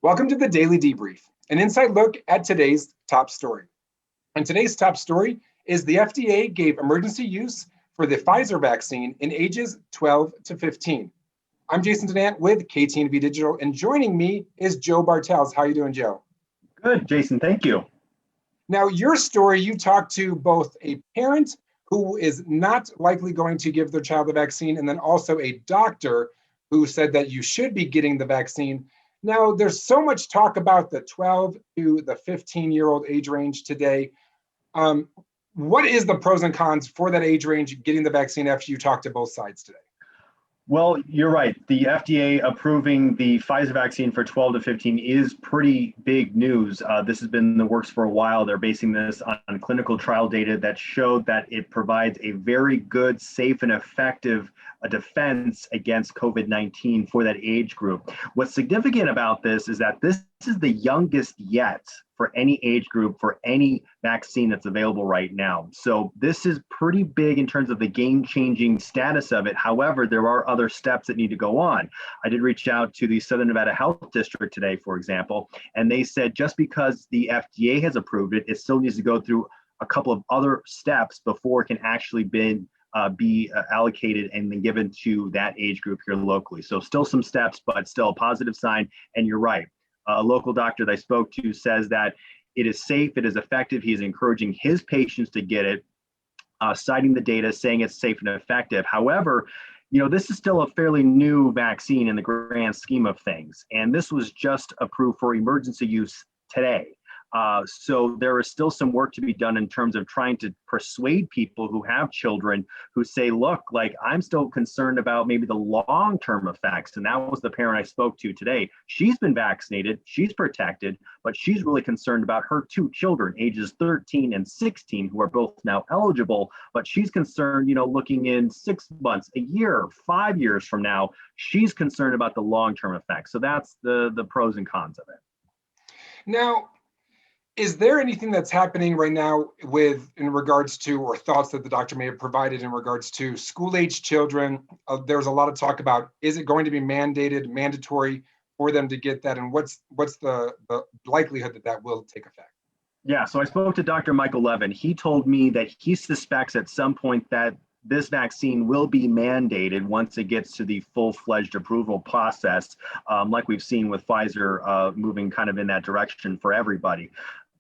Welcome to the Daily Debrief, an inside look at today's top story. And today's top story is the FDA gave emergency use for the Pfizer vaccine in ages 12 to 15. I'm Jason Denant with KTNV Digital, and joining me is Joe Bartels. How are you doing, Joe? Good, Jason, thank you. Now, your story, you talked to both a parent who is not likely going to give their child the vaccine, and then also a doctor who said that you should be getting the vaccine. Now, there's so much talk about the 12 to the 15-year-old age range today. What is the pros and cons for that age range getting the vaccine after you talk to both sides today? Well, you're right. The FDA approving the Pfizer vaccine for 12 to 15 is pretty big news. This has been in the works for a while. They're basing this on clinical trial data that showed that it provides a very good, safe, and effective defense against COVID-19 for that age group. What's significant about this is that this is the youngest yet for any age group for any vaccine that's available right now. So this is pretty big in terms of the game-changing status of it. However, there are other steps that need to go on. I did reach out to the Southern Nevada Health District today, for example, and they said just because the FDA has approved it, it still needs to go through a couple of other steps before it can actually be allocated and then given to that age group here locally. So still some steps, but still a positive sign. And you're right. A local doctor that I spoke to says that it is safe, it is effective. He's encouraging his patients to get it, citing the data, saying it's safe and effective. However, this is still a fairly new vaccine in the grand scheme of things. And this was just approved for emergency use today. So there is still some work to be done in terms of trying to persuade people who have children who say, look, like I'm still concerned about maybe the long-term effects. And that was the parent I spoke to today. She's been vaccinated, she's protected, but she's really concerned about her two children, ages 13 and 16, who are both now eligible. But she's concerned, looking in 6 months, a year, 5 years from now, she's concerned about the long-term effects. So that's the pros and cons of it. Now, is there anything that's happening right now in regards to, or thoughts that the doctor may have provided in regards to school-age children? There's a lot of talk about, is it going to be mandatory for them to get that? And what's the likelihood that that will take effect? Yeah, so I spoke to Dr. Michael Levin. He told me that he suspects at some point that this vaccine will be mandated once it gets to the full-fledged approval process, like we've seen with Pfizer moving kind of in that direction for everybody.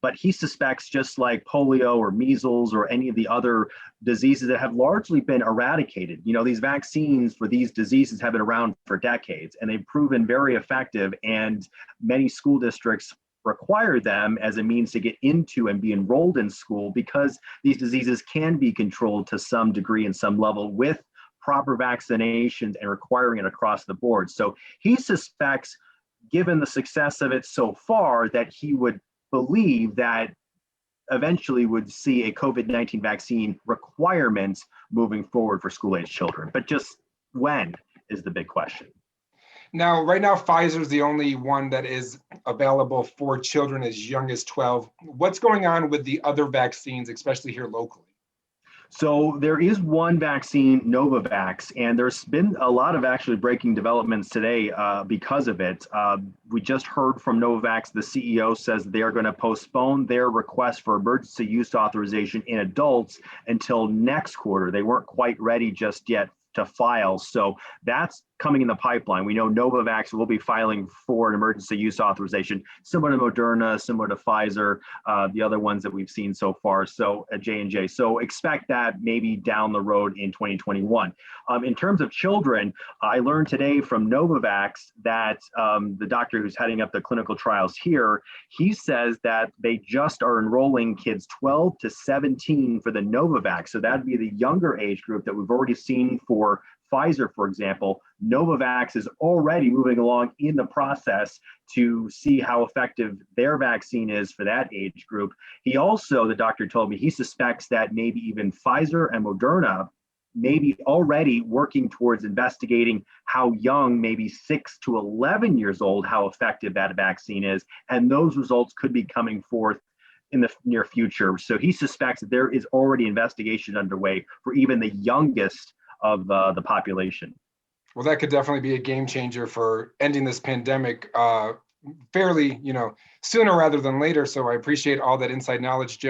But he suspects, just like polio or measles or any of the other diseases that have largely been eradicated, these vaccines for these diseases have been around for decades and they've proven very effective, and many school districts require them as a means to get into and be enrolled in school because these diseases can be controlled to some degree and some level with proper vaccinations and requiring it across the board. So he suspects, given the success of it so far, that he would believe that eventually would see a COVID-19 vaccine requirement moving forward for school-age children. But just when is the big question. Now, right now, Pfizer is the only one that is available for children as young as 12. What's going on with the other vaccines, especially here locally? So there is one vaccine, Novavax, and there's been a lot of actually breaking developments today because of it. We just heard from Novavax, the CEO says they are going to postpone their request for emergency use authorization in adults until next quarter. They weren't quite ready just yet to file. So that's coming in the pipeline. We know Novavax will be filing for an emergency use authorization, similar to Moderna, similar to Pfizer, the other ones that we've seen so far, so J&J. So expect that maybe down the road in 2021. In terms of children, I learned today from Novavax that the doctor who's heading up the clinical trials here, he says that they just are enrolling kids 12 to 17 for the Novavax. So that'd be the younger age group that we've already seen for Pfizer, for example. Novavax is already moving along in the process to see how effective their vaccine is for that age group. He also, the doctor told me, he suspects that maybe even Pfizer and Moderna may be already working towards investigating how young, maybe 6 to 11 years old, how effective that vaccine is. And those results could be coming forth in the near future. So he suspects that there is already investigation underway for even the youngest of the population. Well, that could definitely be a game changer for ending this pandemic fairly, sooner rather than later. So I appreciate all that inside knowledge, Joe.